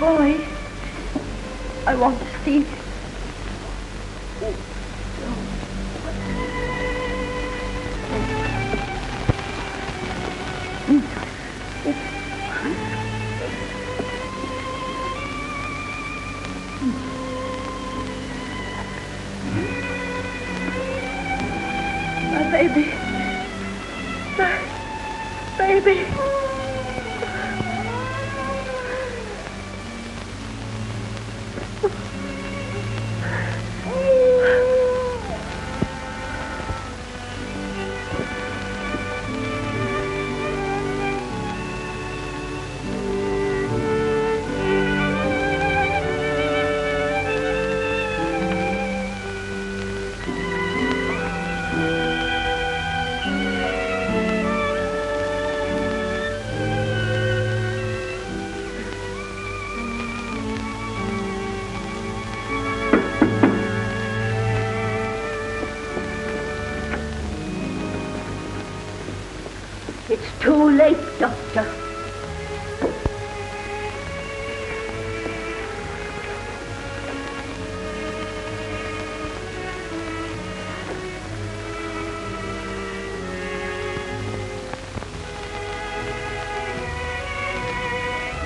boy. I want to see. My baby. My baby. Too late, Doctor.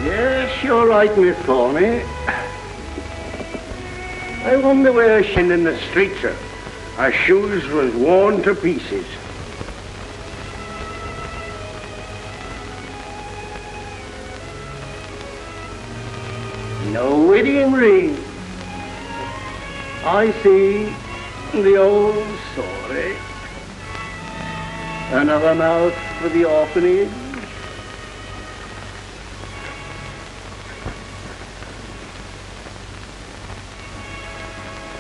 Yes, you're right, Miss Thorny. I wonder where she's in the streets. Her shoes was worn to pieces. No wedding ring. I see the old story. Another mouth for the orphanage.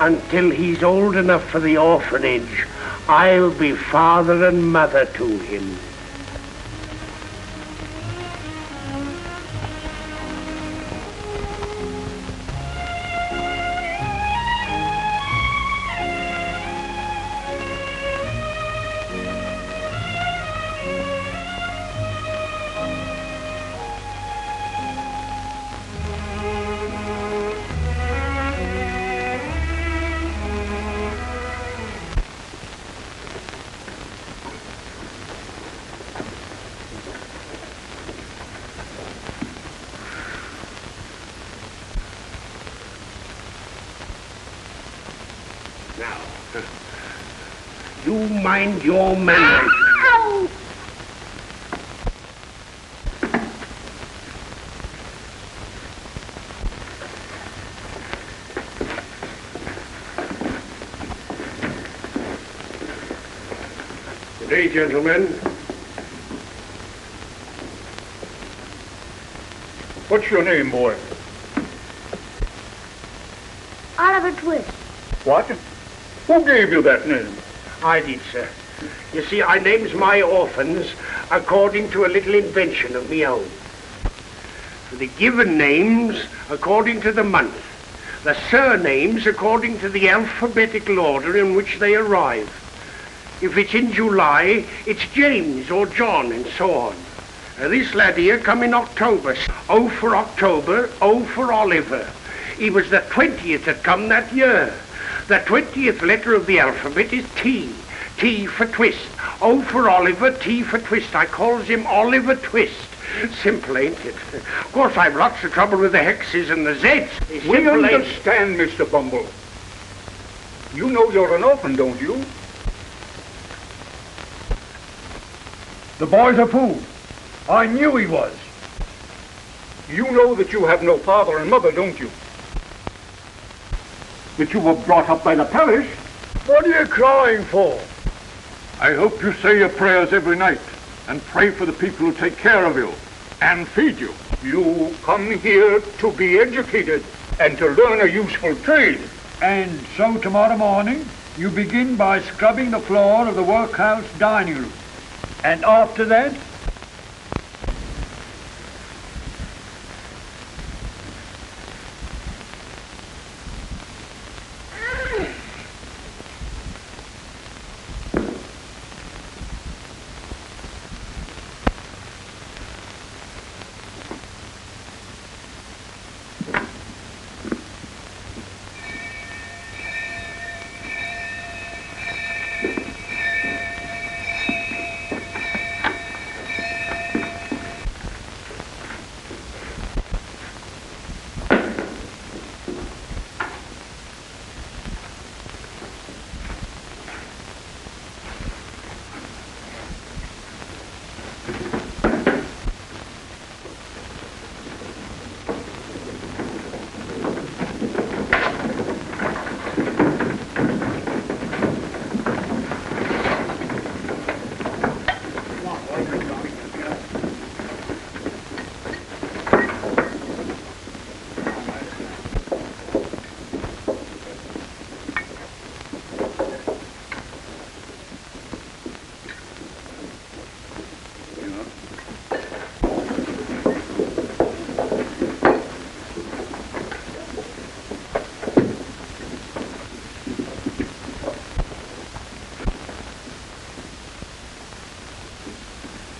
Until he's old enough for the orphanage, I'll be father and mother to him. You mind your manners. Ow! Good day, gentlemen. What's your name, boy? Oliver Twist. What? Who gave you that name? I did, sir. You see, I names my orphans according to a little invention of me own. For the given names according to the month, the surnames according to the alphabetical order in which they arrive. If it's in July, it's James or John and so on. This lad here come in October. O for October, O for Oliver. He was the 20th that come that year. The 20th letter of the alphabet is T. T for twist. O for Oliver, T for twist. I calls him Oliver Twist. Simple, ain't it? Of course, I've lots of trouble with the hexes and the Z's. We understand, Mr. Bumble. You know you're an orphan, don't you? The boy's a fool. I knew he was. You know that you have no father and mother, don't you? That you were brought up by the parish? What are you crying for? I hope you say your prayers every night and pray for the people who take care of you and feed you. You come here to be educated and to learn a useful trade. And so tomorrow morning, you begin by scrubbing the floor of the workhouse dining room. And after that,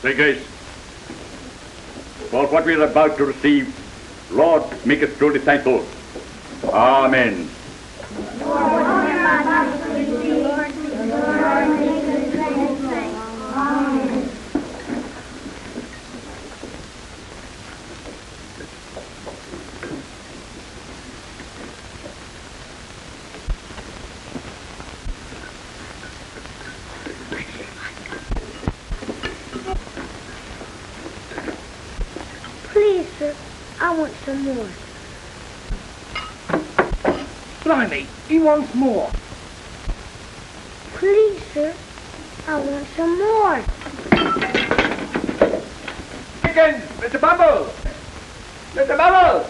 Skes, for what we are about to receive, Lord, make us truly thankful. Amen. Please, sir, I want some more. Blimey, he wants more. Please, sir, I want some more. Again, Mr. Bumble! Mr. Bumble!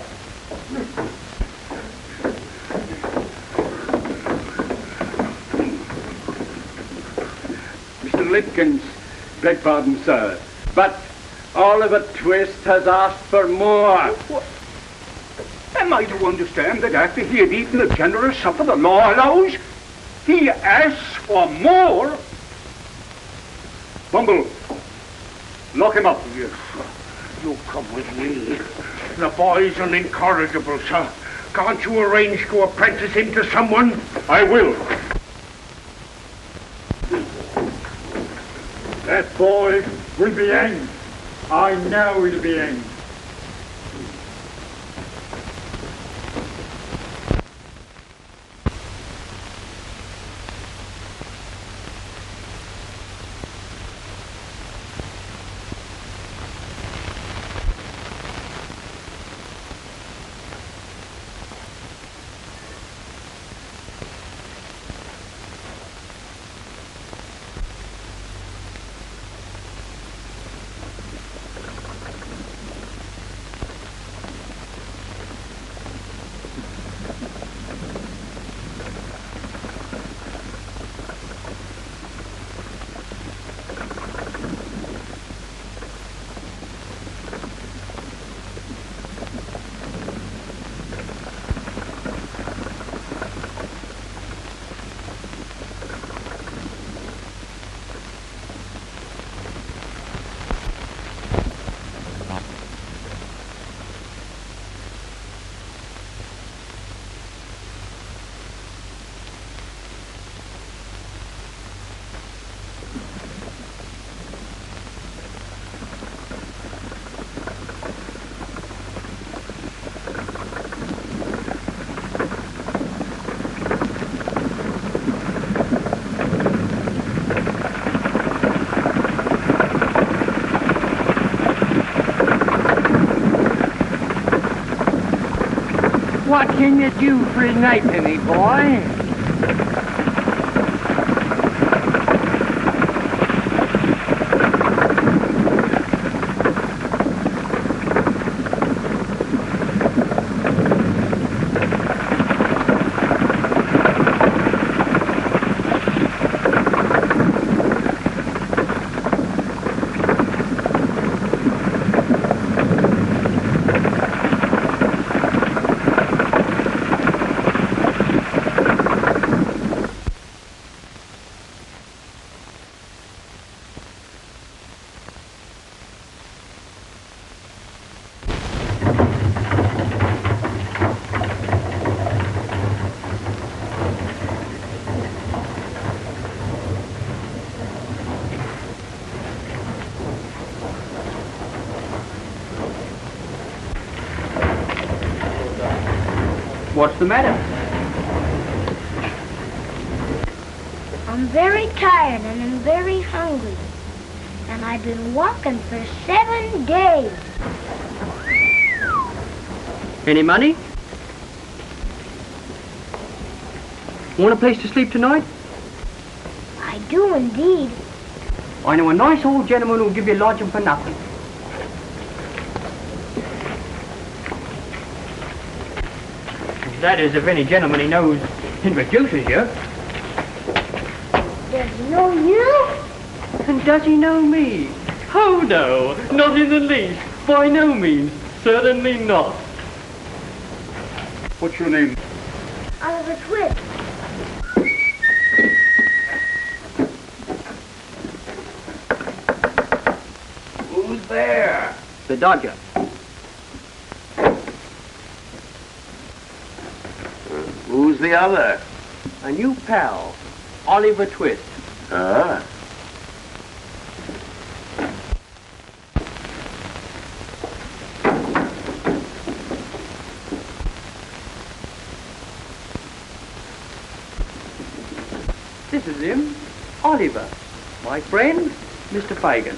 Mr. Dickens, beg pardon, sir, but Oliver Twist has asked for more. What? Am I to understand that after he had eaten the generous supper the law allows, he asks for more? Bumble, lock him up. You come with me. The boy's an incorrigible, sir. Can't you arrange to apprentice him to someone? I will. That boy will be hanged. I know he'll be hanged. What can you do for a knightly, boy? What's the matter? I'm very tired and I'm very hungry. And I've been walking for 7 days. Any money? Want a place to sleep tonight? I do indeed. I know a nice old gentleman who'll give you lodging for nothing. That is, if any gentleman he knows introduces you. Does he know you? And does he know me? Oh no, not in the least. By no means. Certainly not. What's your name? Oliver Twist. The Dodger. Who's the other? A new pal, Oliver Twist. Ah. This is him, Oliver. My friend, Mr. Fagin.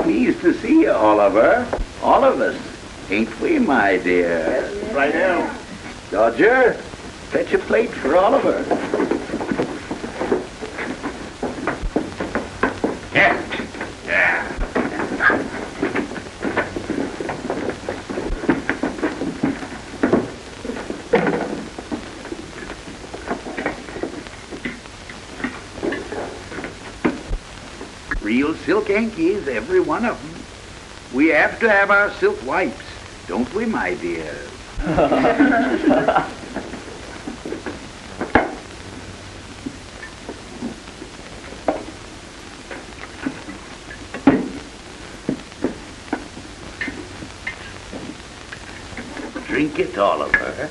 Pleased to see you, Oliver. All of us. Ain't we, my dear? Right now. Dodger, fetch a plate for Oliver. Yeah. Yeah. Real silk hankies, every one of them. We have to have our silk wipes, don't we, my dear? Drink it, Oliver.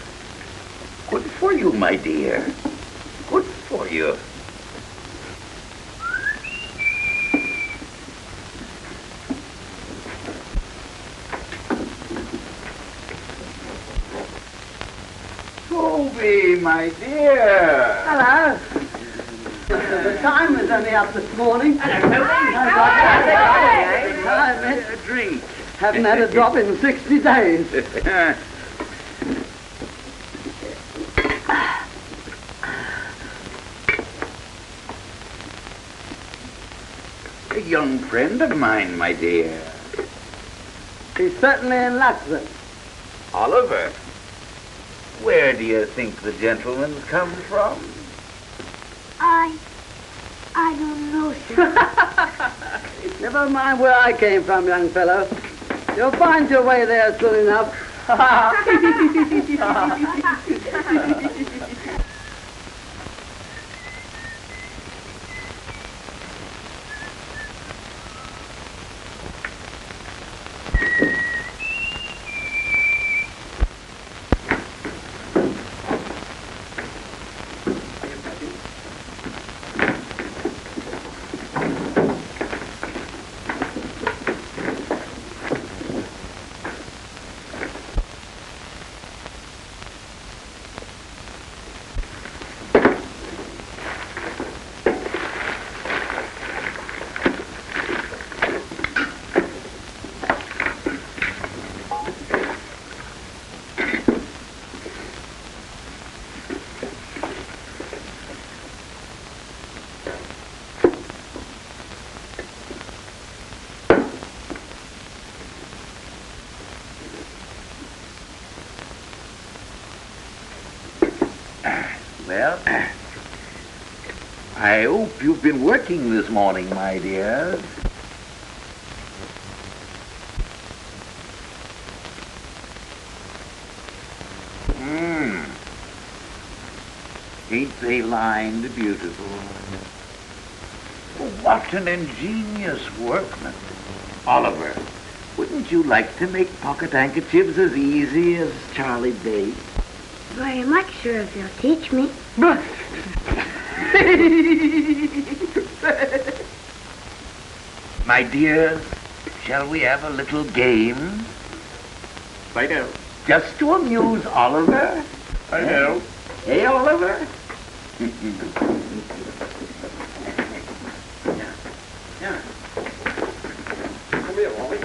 Good for you, my dear. Good for you. Toby, my dear. Hello. The time was only up this morning. A drink. Haven't had a drop in 60 days. A young friend of mine, my dear. He's certainly in luck then. Oliver, where do you think the gentleman comes from? I don't know, sir. Never mind where I came from, young fellow. You'll find your way there soon enough. Well, I hope you've been working this morning, my dear. Ain't they lined beautiful? What an ingenious workman. Oliver, wouldn't you like to make pocket handkerchiefs as easy as Charlie Day? Very much, sir, if you'll teach me. My dear, shall we have a little game? Right out. Just to amuse Oliver? I know. Hey, Oliver? Yeah. Come here, Wally.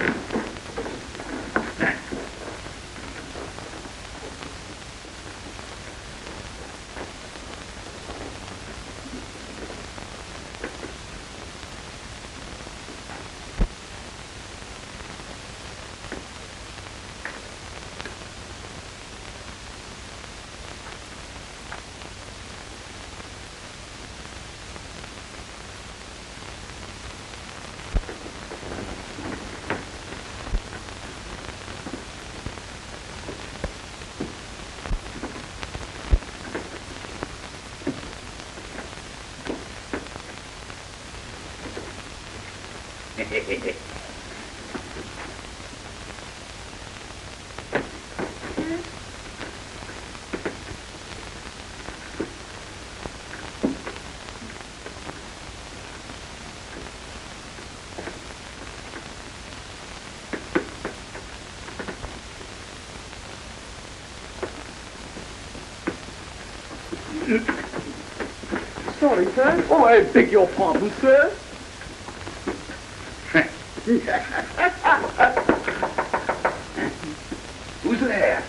Sorry, sir. Oh, I beg your pardon, sir. Who's there?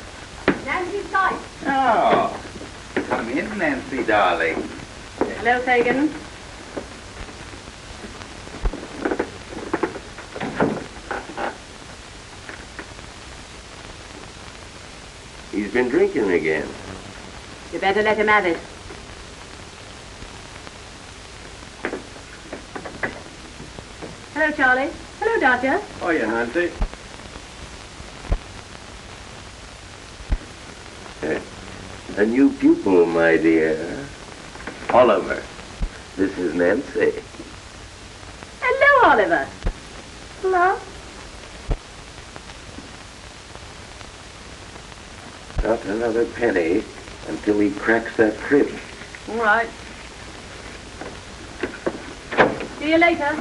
Nancy Sikes. Oh, come in, Nancy, darling. Hello, Fagin. He's been drinking again. You better let him have it. Hello, Charlie. Hello, Dodger. Oh, yeah, Nancy. A new pupil, my dear. Oliver. This is Nancy. Hello, Oliver. Hello. Not another penny until he cracks that crib. All right. See you later.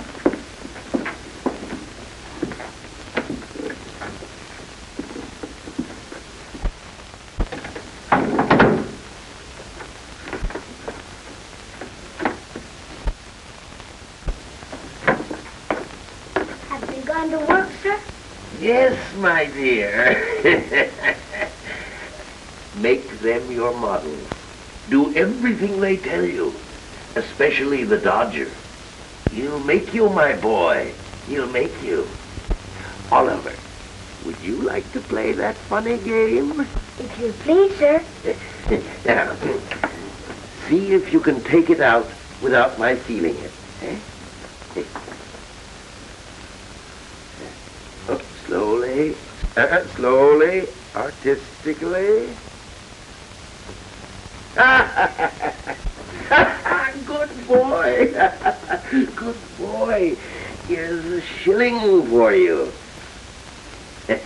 Have you gone to work, sir? Yes, my dear. Make them your models. Do everything they tell you, especially the Dodger. He'll make you, my boy. He'll make you. Oliver, would you like to play that funny game? If you please, sir. Now, see if you can take it out without my feeling it. Eh? Oh, slowly, slowly, artistically. Good boy. Good boy. Here's a shilling for you. Here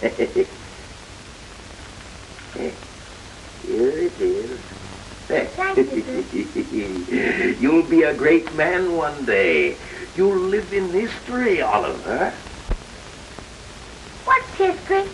it is. Thank you, sir. You'll be a great man one day. You'll live in history, Oliver. What's history?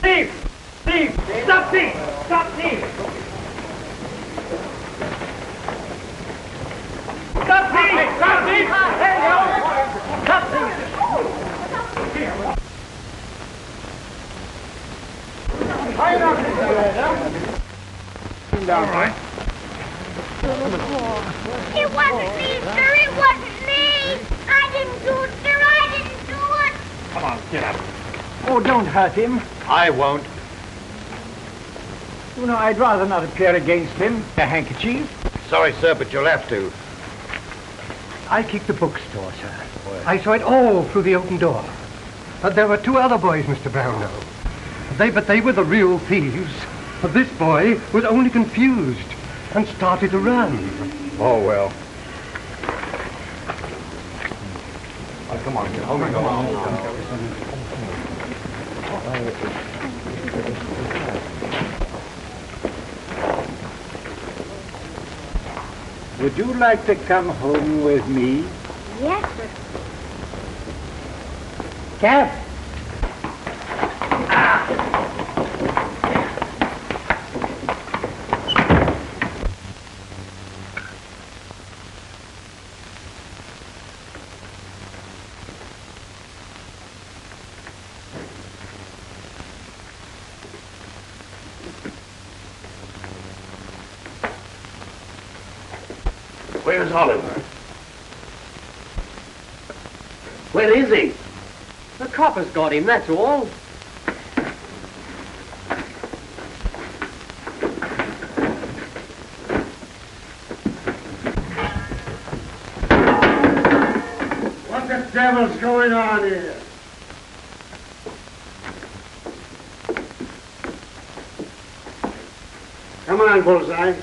Thief! Thief! Stop thief! Stop thief! Stop thief! Stop thief! Stop thief! All right. It wasn't me, sir. It wasn't me. I didn't do it, sir. I didn't do it. Come on, get up. Oh, don't hurt him. I won't. You know, I'd rather not appear against him. A handkerchief. Sorry, sir, but you'll have to. I kicked the bookstore, sir. I saw it all through the open door. But there were two other boys, Mr. Brownlow. But they were the real thieves. But this boy was only confused and started to run. Oh, well. Oh, come on, come on. Would you like to come home with me? Yes, sir. Cap! Where's Oliver? Where is he? The copper's got him, that's all. devil's going on here? Come on, Bullseye.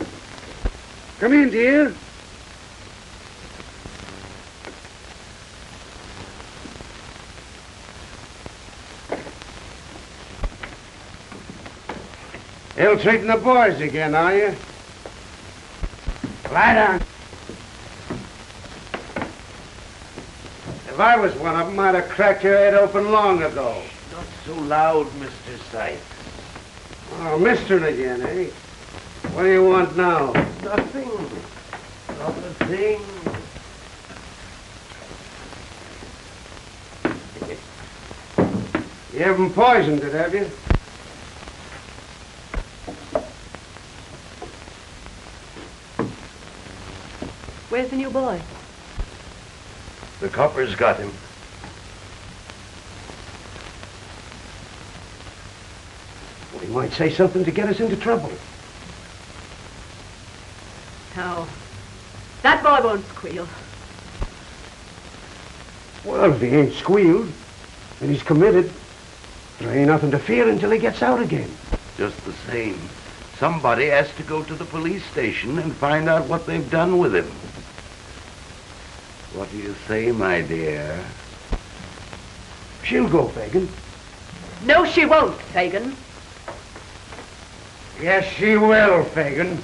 Come in, dear. Ill-treating the boys again, are you? Lie down. If I was one of them, I'd have cracked your head open long ago. Not so loud, Mr. Sikes. Oh, mister again, eh? What do you want now? Nothing. Not a thing. You haven't poisoned it, have you? Where's the new boy? The coppers got him. Well, he might say something to get us into trouble. No. That boy won't squeal. Well, if he ain't squealed, and he's committed, there ain't nothing to fear until he gets out again. Just the same. Somebody has to go to the police station and find out what they've done with him. What do you say, my dear? She'll go, Fagin. No, she won't, Fagin. Yes, she will, Fagin.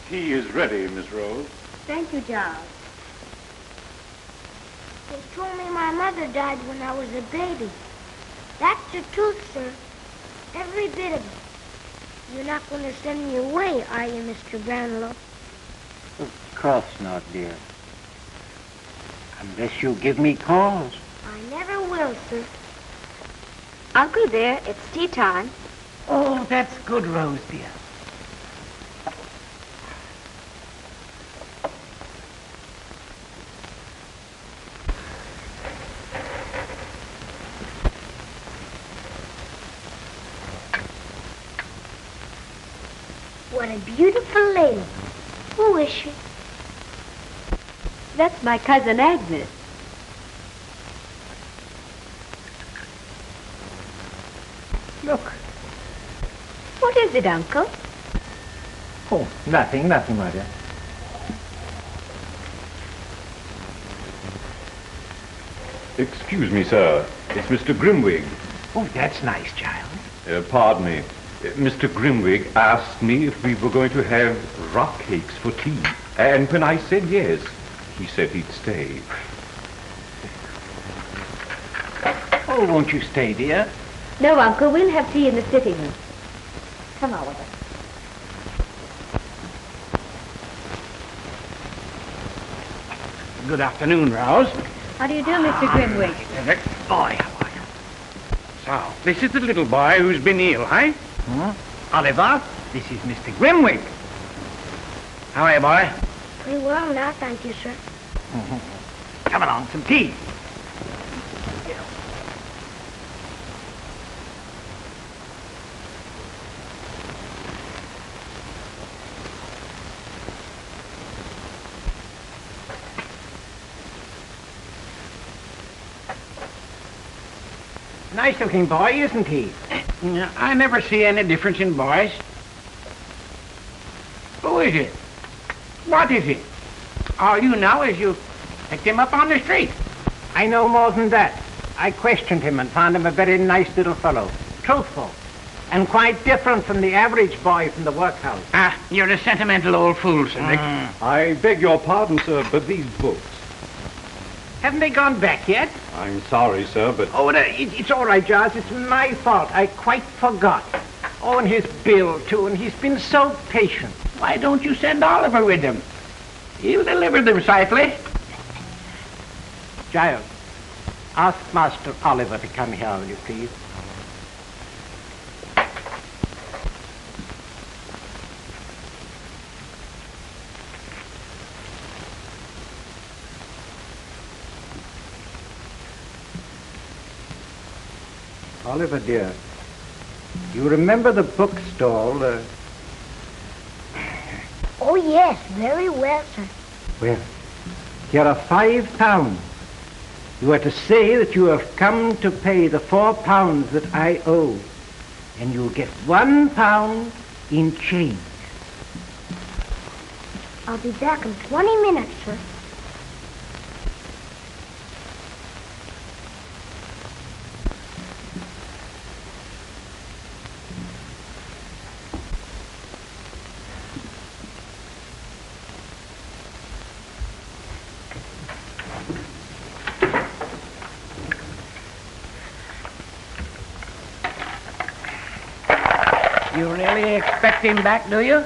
Tea is ready, Miss Rose. Thank you, Charles. They told me my mother died when I was a baby. That's the truth, sir. Every bit of it. You're not going to send me away, are you, Mr. Brownlow? Of course not, dear. Unless you give me cause. I never will, sir. Uncle dear, it's tea time. Oh, that's good, Rose, dear. What a beautiful lady. Who is she? That's my cousin Agnes. Look. What is it, Uncle? Oh, nothing, my dear. Excuse me, sir. It's Mr. Grimwig. Oh, that's nice, child. Pardon me. Mr. Grimwig asked me if we were going to have rock cakes for tea. And when I said yes, he said he'd stay. Oh, won't you stay, dear? No, Uncle, we'll have tea in the sitting room. Come, Oliver. Good afternoon, Rose. How do you do, Mr. Grimwig? Boy, how are you? So, this is the little boy who's been ill, eh? Oliver, this is Mr. Grimwig. How are you, boy? Pretty well now, thank you, sir. Come along, some tea. Nice-looking boy, isn't he? Yeah, I never see any difference in boys. Who is it? What is it? All you know is you picked him up on the street. I know more than that. I questioned him and found him a very nice little fellow. Truthful. And quite different from the average boy from the workhouse. Ah, you're a sentimental old fool, Sir Dick. I beg your pardon, sir, but these books... Haven't they gone back yet? I'm sorry, sir, but... Oh, it's all right, Giles. It's my fault. I quite forgot. Oh, and his Bill, too, and he's been so patient. Why don't you send Oliver with them? He'll deliver them safely. Giles, ask Master Oliver to come here, will you please? Oliver, dear, you remember the bookstall? Oh, yes, very well, sir. Well, here are £5. You are to say that you have come to pay the £4 that I owe, and you'll get £1 in change. I'll be back in 20 minutes, sir. You really expect him back, do you?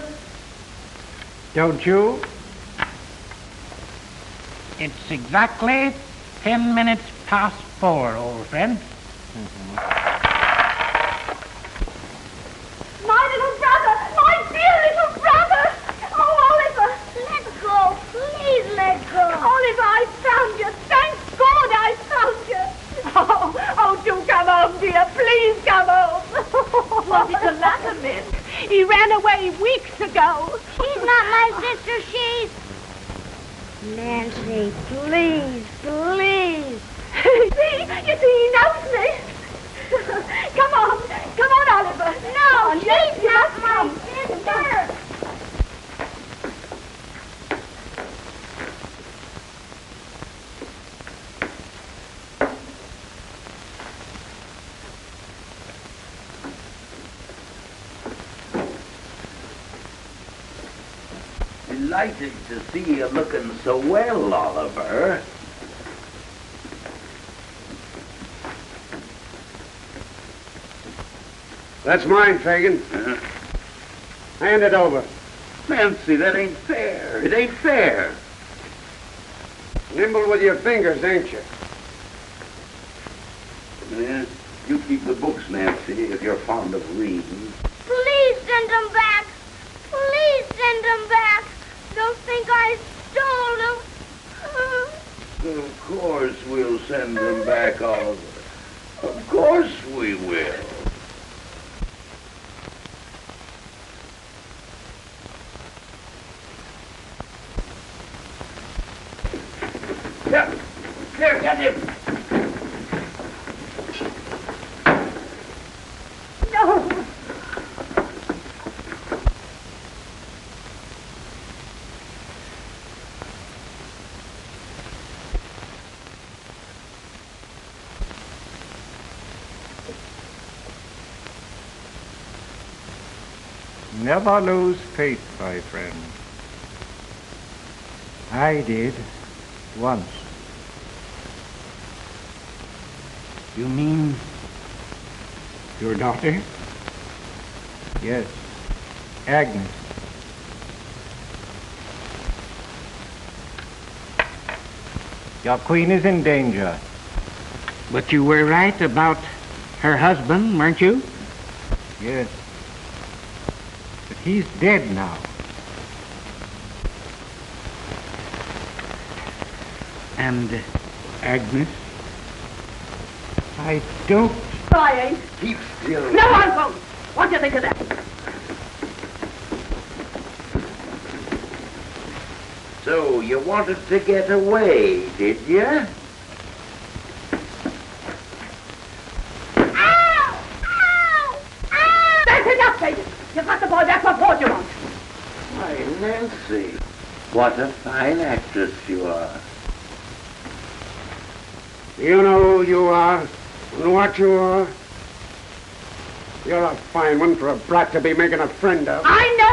Don't you? It's exactly 10 minutes past 4, old friend. My little brother! My dear little brother! Oh, Oliver! Let go. Please let go. Oliver, I found you. Thank God I found you. Oh, do come home, dear. Please come home. What is the matter, Miss? He ran away weeks ago. She's not my sister. She's... Nancy, please, please. You see, he knows me. Come on, Oliver. No, she's not my sister. Delighted to see you looking so well, Oliver. That's mine, Fagin. Hand it over. Nancy, that ain't fair. It ain't fair. Nimble with your fingers, ain't you? Yeah, you keep the books, Nancy, if you're fond of reading. Please send them back. Please send them back. Don't think I stole them. Of course we'll send them back, Oliver. Of course we will. Here, get him. No. Never lose faith, my friend. I did once. You mean your daughter? Yes, Agnes. Your queen is in danger. But you were right about her husband, weren't you? Yes. But he's dead now. And Agnes? I don't... I ain't. Keep still. No, I won't. What do you think of that? So you wanted to get away, did you? Ow! Ow! Ow! That's enough, baby. You got the boy back. What more do you want? Why, Nancy, what a fine actress you are. You know who you are and what you are. You're a fine one for a brat to be making a friend of. I know.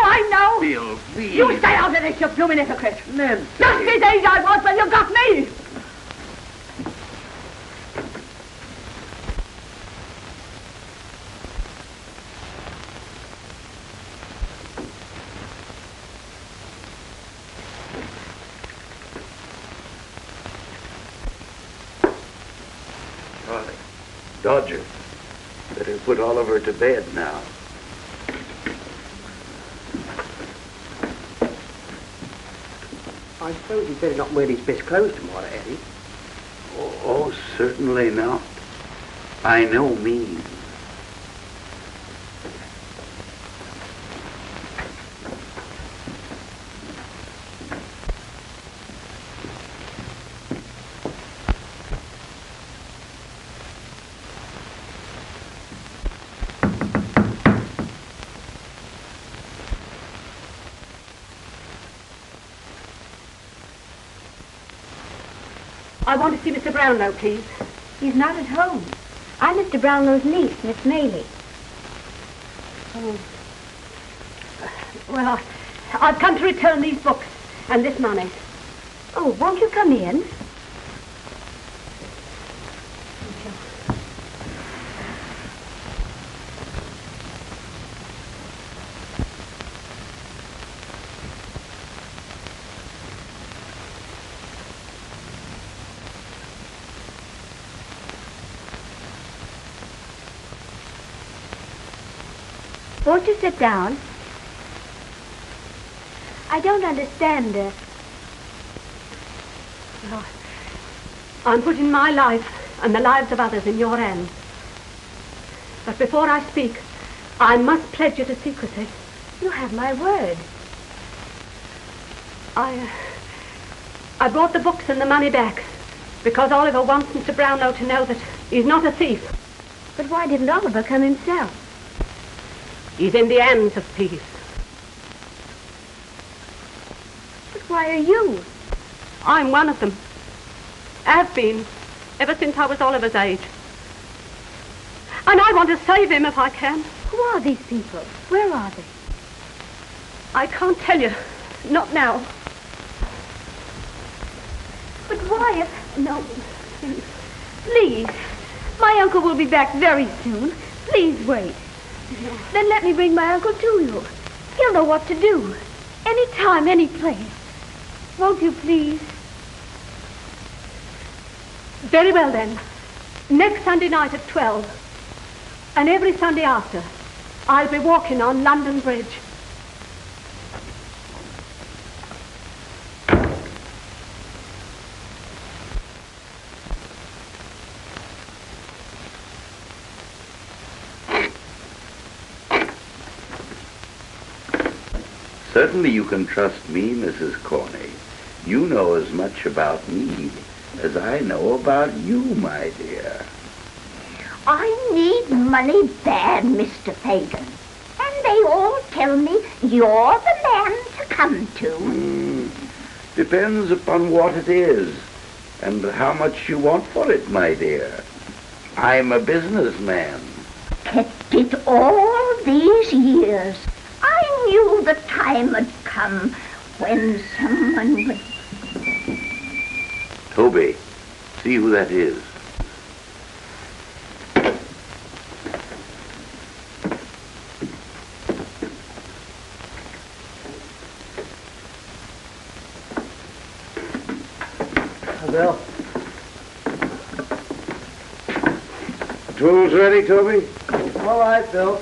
Bill, please. You stay out of this, you blooming hypocrite. Nancy. Just his age I was when you got me. Dodger, better put Oliver to bed now. I suppose he'd better not wear his best clothes tomorrow, Eddie. Oh, certainly not. By no means. I want to see Mr. Brownlow, please. He's not at home. I'm Mr. Brownlow's niece, Miss Maylie. Oh. Well, I've come to return these books and this money. Oh, won't you come in? Won't you sit down? I don't understand. Well, I'm putting my life and the lives of others in your hands. But before I speak, I must pledge you to secrecy. You have my word. I brought the books and the money back because Oliver wants Mr. Brownlow to know that he's not a thief. But why didn't Oliver come himself? He's in the hands of thieves. But why are you? I'm one of them. Have been, ever since I was Oliver's age. And I want to save him if I can. Who are these people? Where are they? I can't tell you. Not now. But why if... No, please. My uncle will be back very soon. Please wait. Then let me bring my uncle to you. He'll know what to do. Any time, any place. Won't you please? Very well then. Next Sunday night at 12. And every Sunday after, I'll be walking on London Bridge. Certainly you can trust me, Mrs. Corney. You know as much about me as I know about you, my dear. I need money bad, Mr. Fagin. And they all tell me you're the man to come to. Depends upon what it is and how much you want for it, my dear. I'm a businessman. Kept it all these years. I knew the time had come when someone would... Toby, see who that is. Bill. Tools ready, Toby? All right, Bill.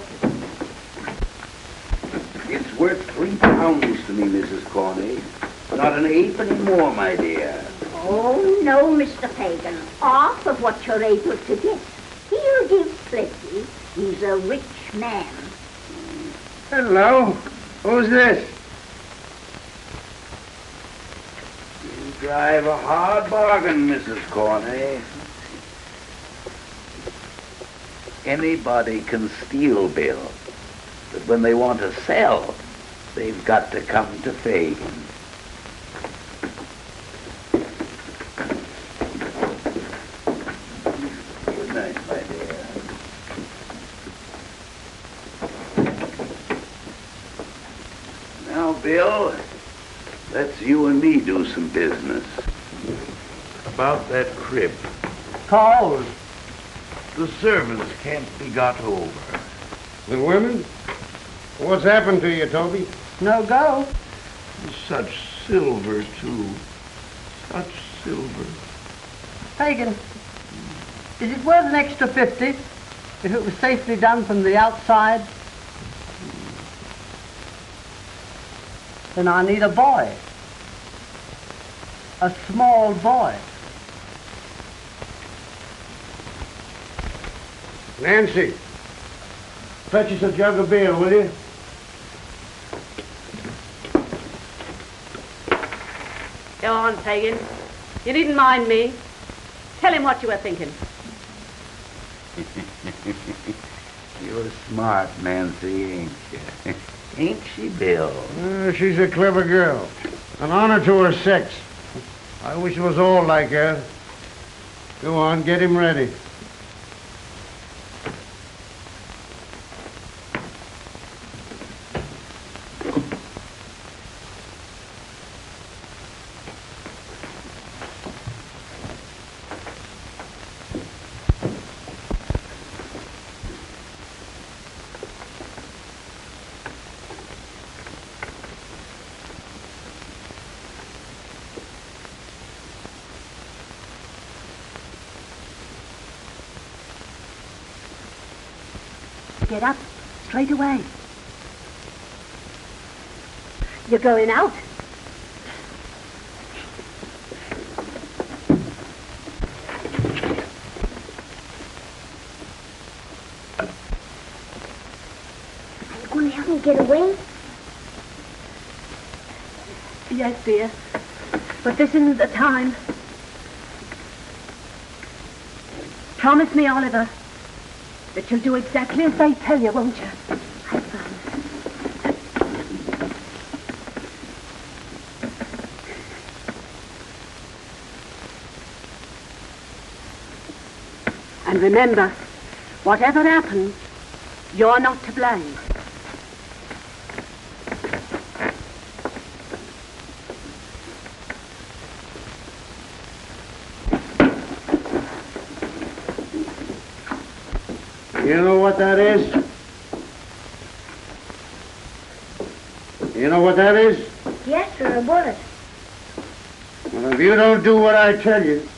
It's worth £3 to me, Mrs. Corney. Not an halfpenny more, my dear. Oh, no, Mr. Fagin. Half of what you're able to get. He'll give plenty. He's a rich man. Hello. Who's this? You drive a hard bargain, Mrs. Corney. Anybody can steal, Bill. But when they want to sell, they've got to come to Fagin. Good night, my dear. Now, Bill, let's you and me do some business. About that crib. Calls. The servants can't be got over. The women? What's happened to you, Toby? No go. Such silver, too. Such silver. Fagin, is it worth an extra 50 if it was safely done from the outside? Then I need a boy. A small boy. Nancy, fetch us a jug of beer, will you? Go on, Fagin. You needn't mind me. Tell him what you were thinking. You're smart, Nancy, ain't you? Ain't she, Bill? She's a clever girl. An honor to her sex. I wish it was all like her. Go on, get him ready. Get up, straight away. You're going out. Are you going to help me get away? Yes, dear. But this isn't the time. Promise me, Oliver, that you'll do exactly as they tell you, won't you? I promise. And remember, whatever happens, you're not to blame. You know what that is? You know what that is? Yes, sir, a bullet. Well, if you don't do what I tell you,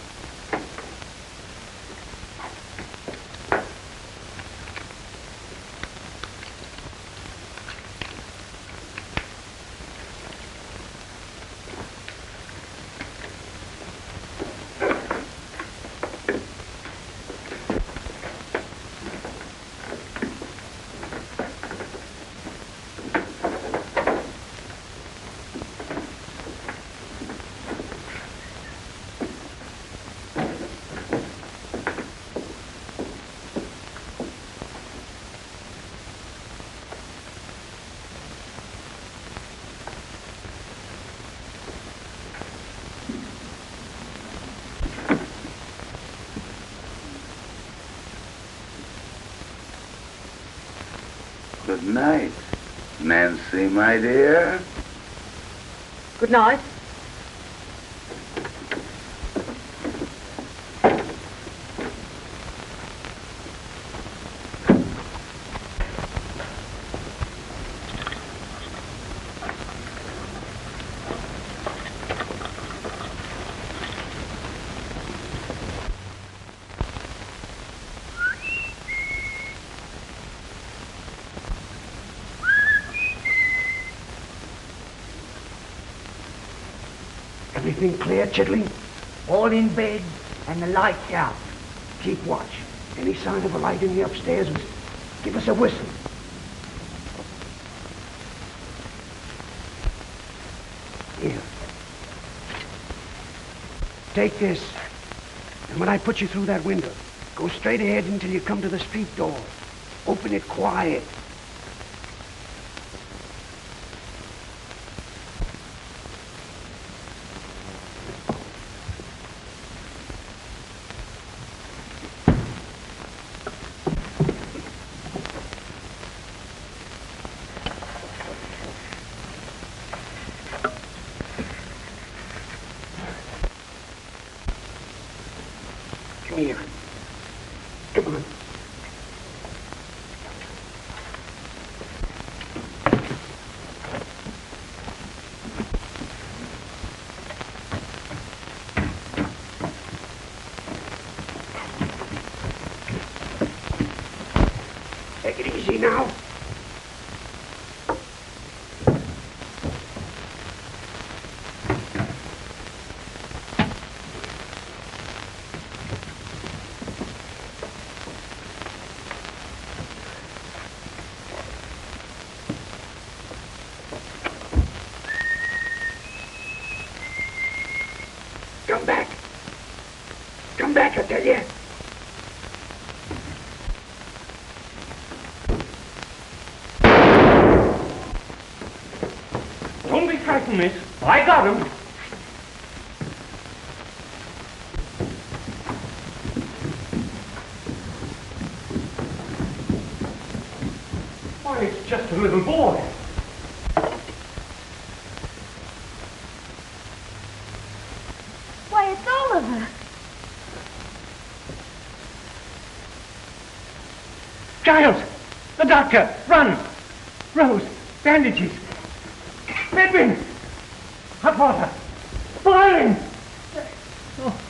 Good night, Nancy, my dear. Good night. Everything clear, Chidley? All in bed and the lights out. Keep watch. Any sign of a light in the upstairs, give us a whistle. Here. Take this. And when I put you through that window, go straight ahead until you come to the street door. Open it quiet. Here. Come on. Take it easy now. Come back. Come back, I tell you. Don't be frightened, miss. I got him. just a little boy. Why, it's Oliver. Giles! The doctor! Run! Rose! Bandages! Edwin! Hot water! Boiling! Oh.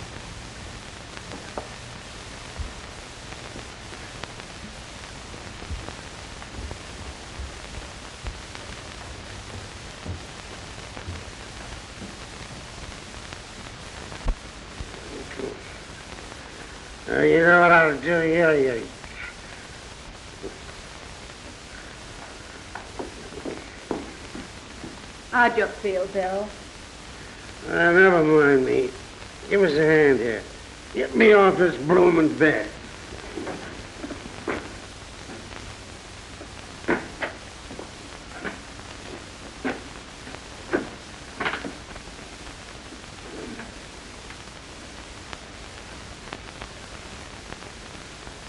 You know what I'll do here? You... How'd you feel, Bill? Never mind me. Give us a hand here. Get me off this bloomin' bed.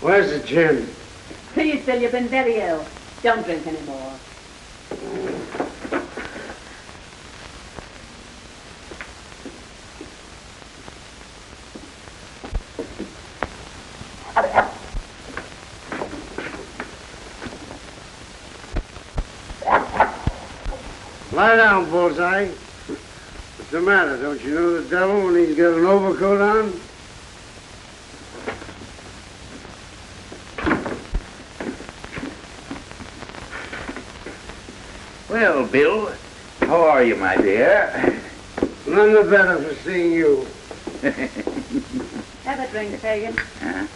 Where's the gin? Please, Bill, you've been very ill. Don't drink any more. Lie down, Bullseye. What's the matter? Don't you know the devil when he's got an overcoat on? Well, Bill, how are you, my dear? None the better for seeing you. Have a drink, Fagin. Huh?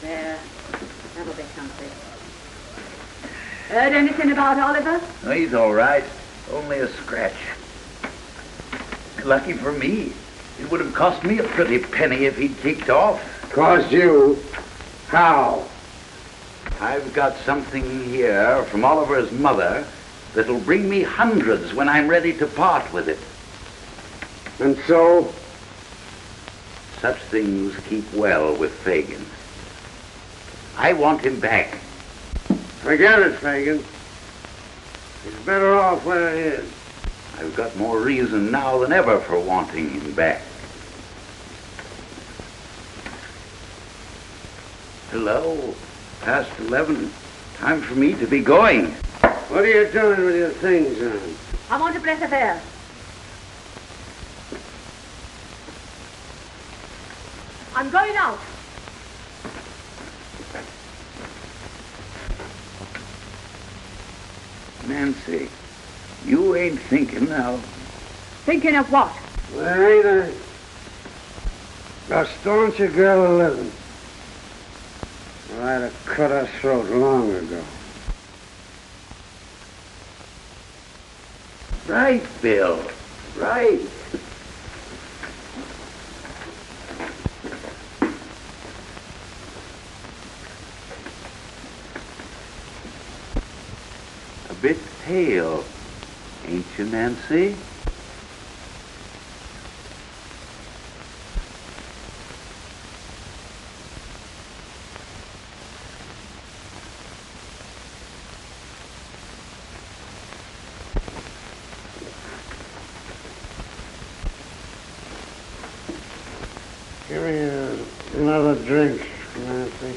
There. That'll be comfy. Heard anything about Oliver? Oh, he's all right. Only a scratch. Lucky for me. It would have cost me a pretty penny if he'd kicked off. Cost you? How? I've got something here from Oliver's mother that'll bring me hundreds when I'm ready to part with it. And so? Such things keep well with Fagin. I want him back. Forget it, Fagin. He's better off where he is. I've got more reason now than ever for wanting him back. Hello, past 11. Time for me to be going. What are you doing with your things on? I want a breath of air. I'm going out. Nancy, you ain't thinking now. Thinking of what? There ain't a stauncher girl living. Well, I'd have cut her throat long ago. Right, Bill. Right. A bit pale, ain't you, Nancy? Give me another drink, Nancy.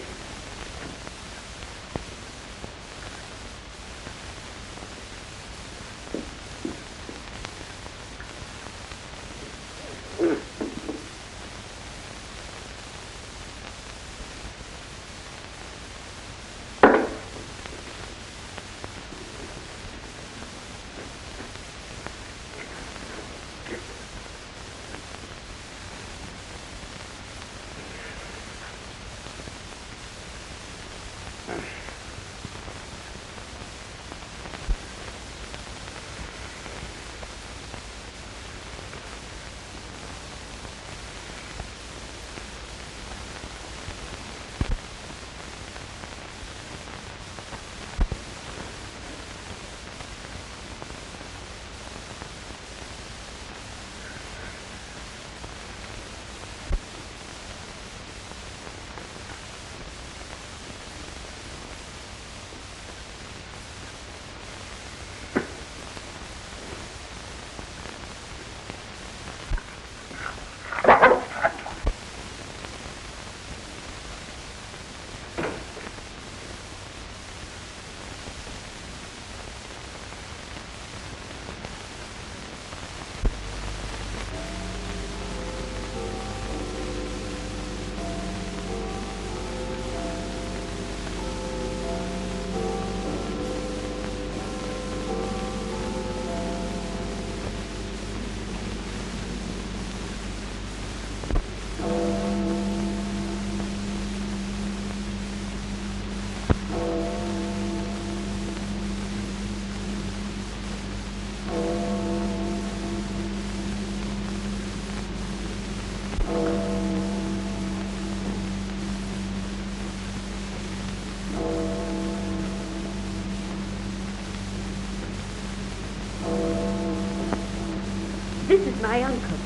This is my uncle.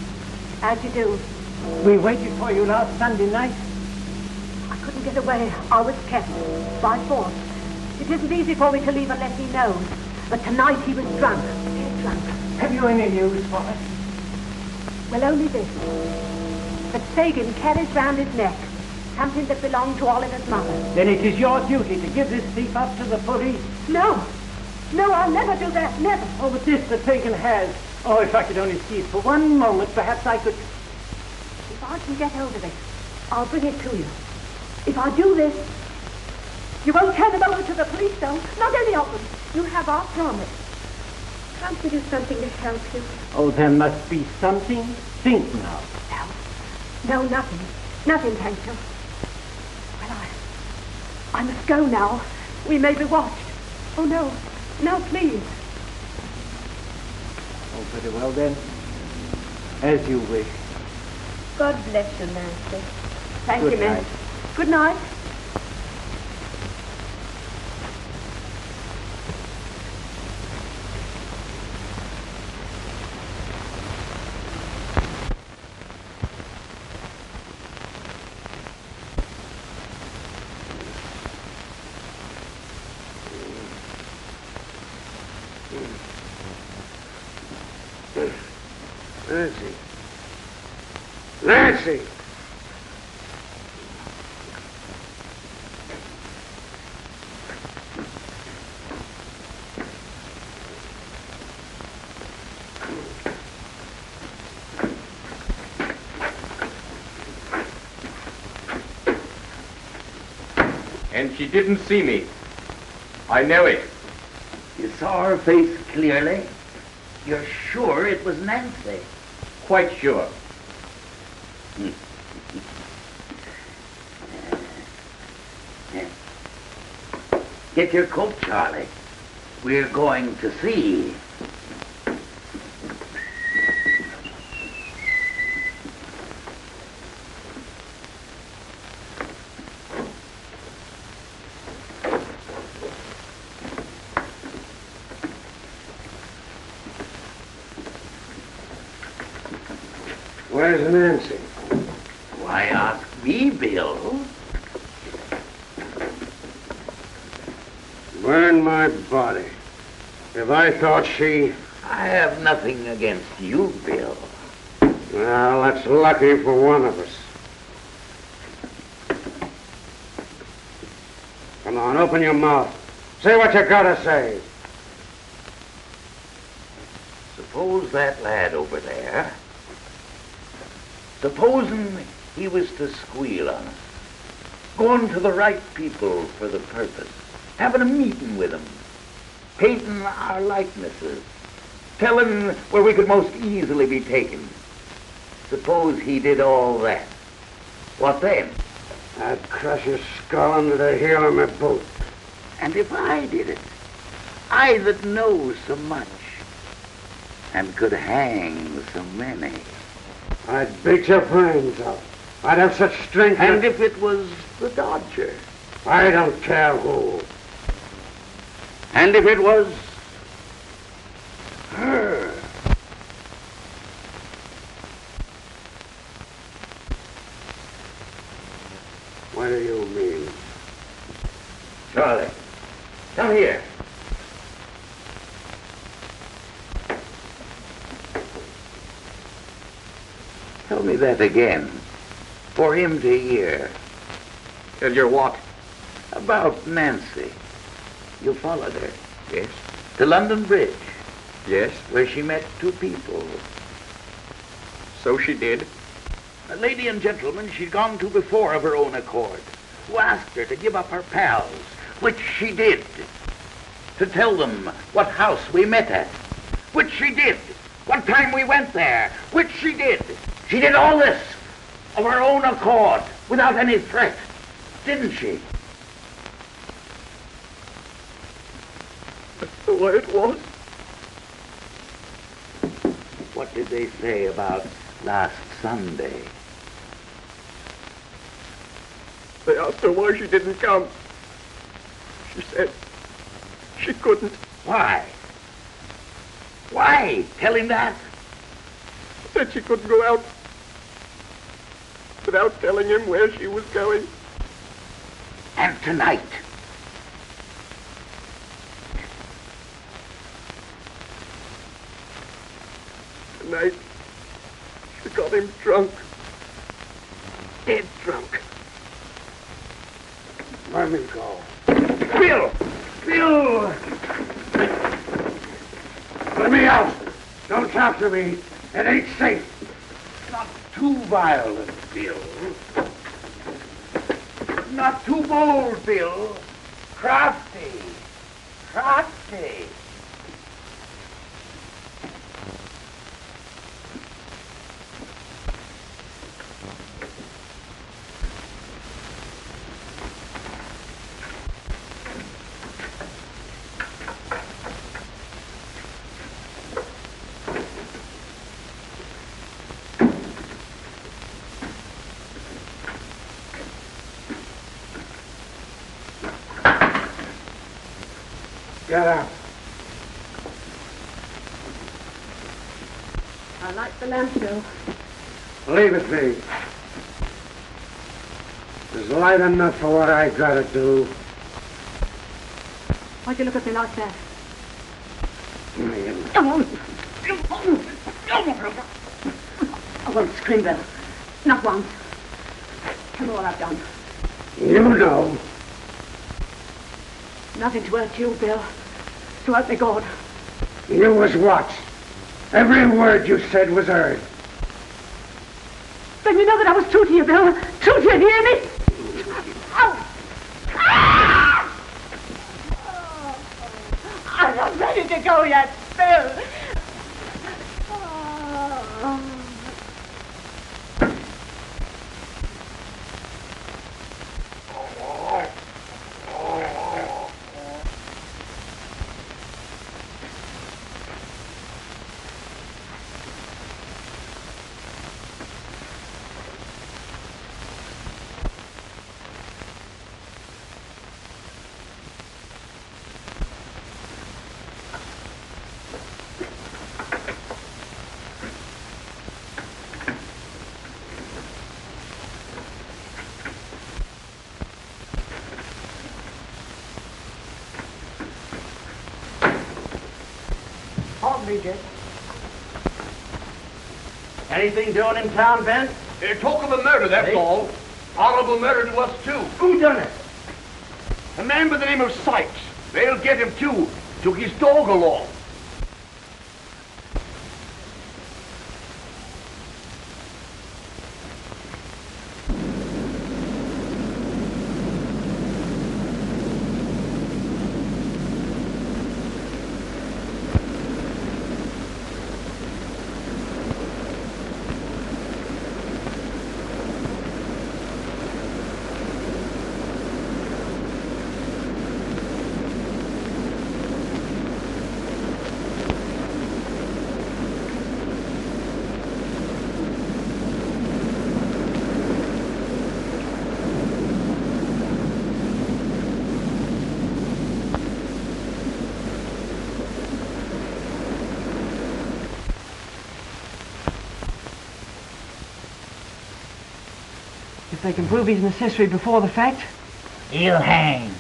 How'd you do? We waited for you last Sunday night. I couldn't get away. I was kept by force. It isn't easy for me to leave unless he knows. But tonight he was drunk. Dead drunk. Have you any news for us? Well, only this. That Fagin carries round his neck something that belonged to Oliver's mother. Then it is your duty to give this thief up to the police. No. No, I'll never do that. Never. Oh, but this that Fagin has. Oh, if I could only see it for one moment, perhaps I could... If I can get hold of it, I'll bring it to you. If I do this, you won't turn them over to the police, though. Not any of them. You have our promise. Can't we do something to help you? Oh, there must be something. Think now. No, nothing. Nothing, thank you. Well, I must go now. We may be watched. Oh, no. No, please. Oh, very well, then. As you wish. God bless you, Nancy. Thank Good you, Nancy. night. Good night. Nancy. Nancy! And she didn't see me. I know it. You saw her face clearly? You're sure it was Nancy? Quite sure. Get your coat, Charlie. We're going to see. Where's Nancy? Why ask me, Bill? Burn my body. If I thought she... I have nothing against you, Bill. Well, that's lucky for one of us. Come on, open your mouth. Say what you gotta say. Suppose that lad over there, supposing he was to squeal on us, going to the right people for the purpose, having a meeting with them, painting our likenesses, telling where we could most easily be taken. Suppose he did all that. What then? I'd crush his skull under the heel of my boot. And if I did it, I that know so much, and could hang so many. I'd beat your brains out. I'd have such strength. And if it was the Dodger? I don't care who. And if it was her? What do you mean? Charlie, come here. Tell me that again, for him to hear. Tell you what? About Nancy. You followed her? Yes. To London Bridge? Yes. Where she met two people. So she did. A lady and gentleman she'd gone to before of her own accord, who asked her to give up her pals, which she did. To tell them what house we met at, which she did. What time we went there, which she did. She did all this of her own accord, without any threat, didn't she? That's the way it was. What did they say about last Sunday? They asked her why she didn't come. She said she couldn't. Why? Why? Tell him that. Said she couldn't go out without telling him where she was going. And tonight, Tonight, she got him drunk. Dead drunk. Let me go. Bill! Bill! Let me out! Don't talk to me. It ain't safe. not too violent, Bill. Not too bold, Bill. Crafty. Crafty. Get out. I like the lamp, Bill. Leave it be. There's light enough for what I gotta do. Why'd you look at me like that? I won't scream, Bill. Not once. Tell me what I've done. You know. Nothing to hurt you, Bill. To help me, God. You was watched. Every word you said was heard. Then you know that I was true to you, Bill. True to you, hear me? Oh. Ah! I'm not ready to go yet, Bill. Oh. Anything doing in town, Ben? Talk of a murder, that's all. Horrible murder to us, too. Who done it? A man by the name of Sikes. They'll get him, too. Took his dog along. If they can prove he's an accessory before the fact, he'll hang.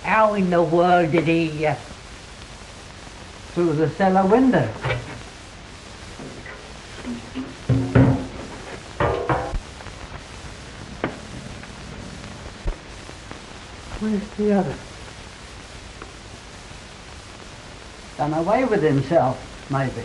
How in the world did he... through the cellar window? Where's the other? Done away with himself, maybe.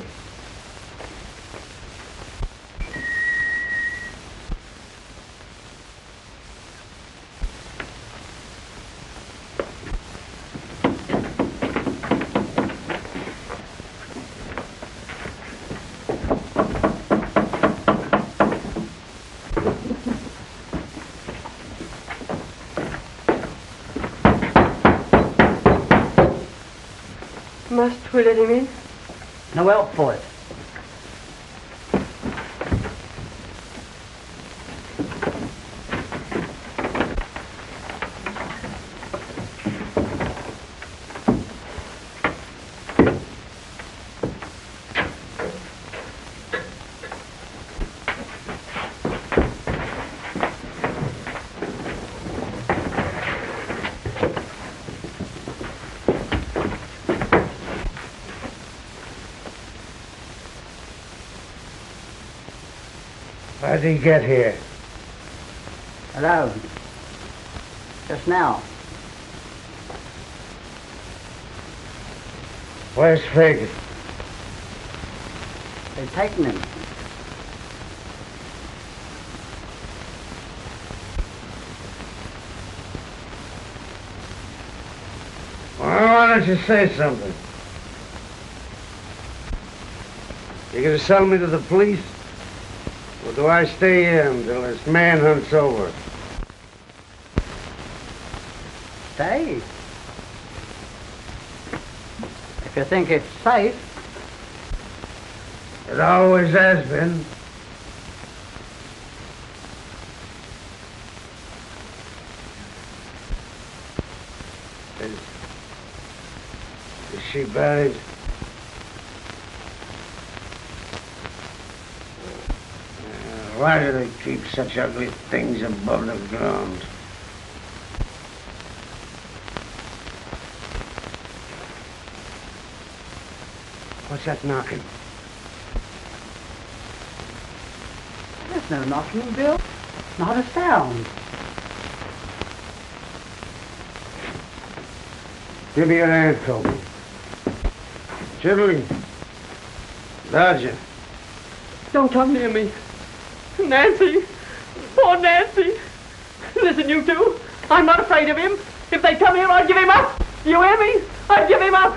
We let him in? No help for it. How did he get here? Hello. Just now. Where's Fagin? They've taken him. Well, why don't you say something? You gonna sell me to the police? Or do I stay here until this manhunt's over? Stay. If you think it's safe. It always has been. Is she buried? Why do they keep such ugly things above the ground? What's that knocking? There's no knocking, Bill. Not a sound. Give me your hand, Toby. Chitterling. Dodger. Don't come near me. Nancy! Poor Nancy! Listen, you two. I'm not afraid of him. If they come here, I'd give him up. You hear me? I'd give him up.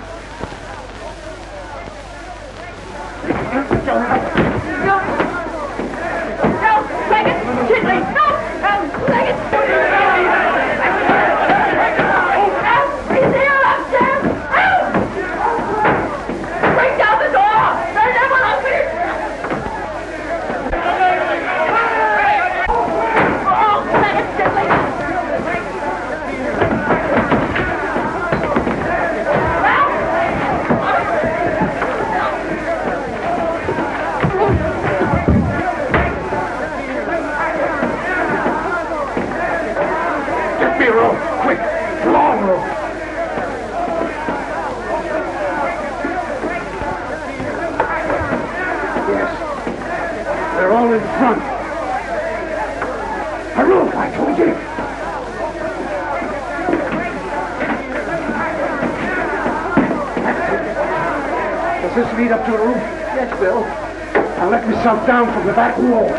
No, Fagin! Chitley! No! Fagin! He's here upstairs! Break down the door! They never open it! Quick! Long rope! Yes. They're all in front. A rope, I told you! Does this lead up to the roof? Yes, Bill. I'll let myself down from the back wall.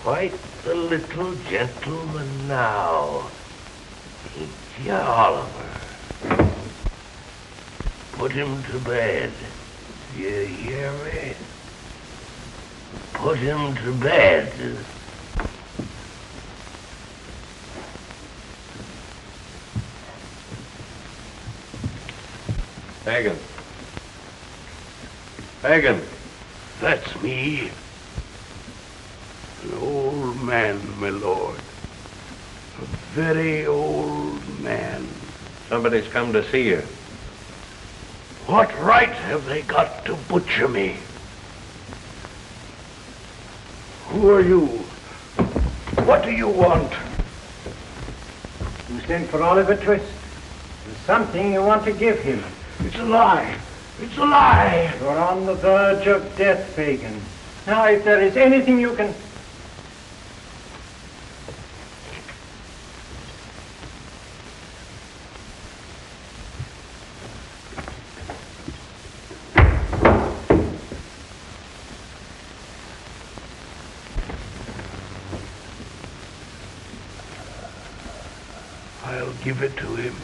Quite the little gentleman now, ain't you, Oliver? Put him to bed. You hear me? Put him to bed. Fagin. Fagin. That's me. An old man, my lord. A very old man. Somebody's come to see you. What right have they got to butcher me? Who are you? What do you want? You sent for Oliver Twist. There's something you want to give him. It's a lie. It's a lie. You're on the verge of death, Fagin. Now, if there is anything you can... I'll give it to him.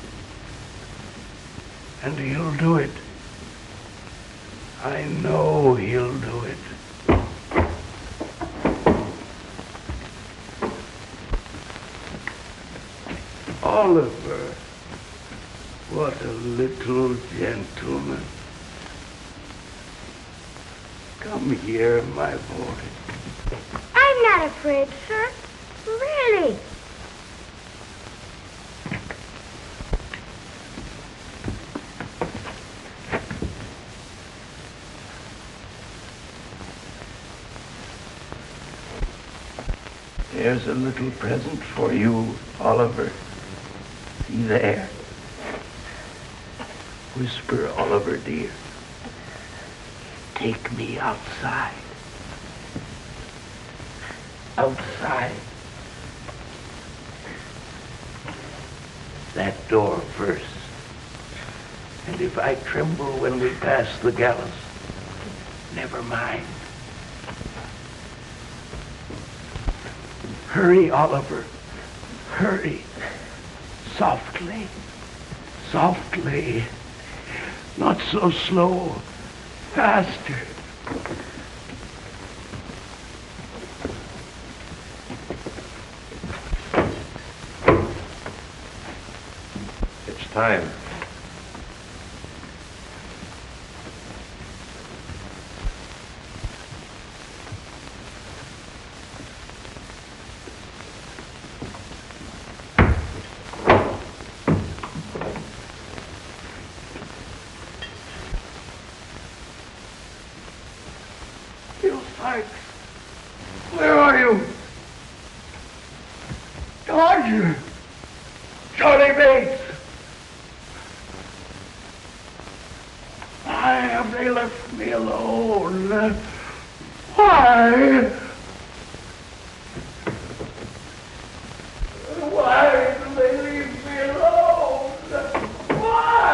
And he'll do it. I know he'll do it. Oliver, what a little gentleman. Come here, my boy. I'm not afraid, sir. Really. There's a little present for you, Oliver. See there. Whisper, Oliver, dear. Take me outside. Outside. That door first. And if I tremble when we pass the gallows, never mind. Hurry, Oliver. Hurry. Softly. Softly. Not so slow. Faster. It's time. Bill Sikes. Where are you? Dodger. Charlie Bates. Why have they left me alone? Why? Why do they leave me alone? Why?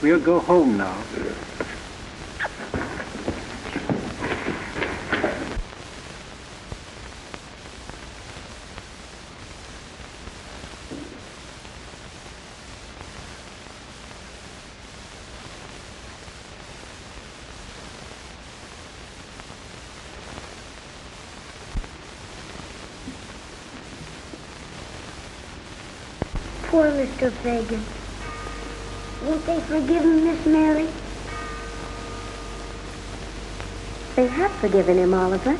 We'll go home now. Poor Mr. Fagin. Won't they forgive him, Miss Maylie? They have forgiven him, Oliver.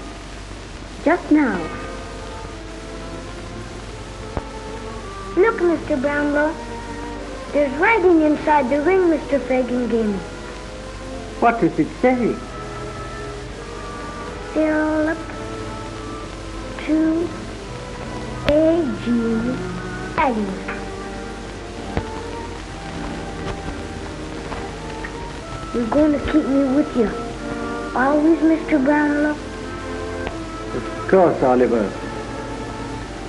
Just now. Look, Mr. Brownlow. There's writing inside the ring Mr. Fagin gave me. What does it say? Philip to A.G. Fagin. You're going to keep me with you. Always, Mr. Brownlow? Of course, Oliver.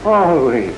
Always.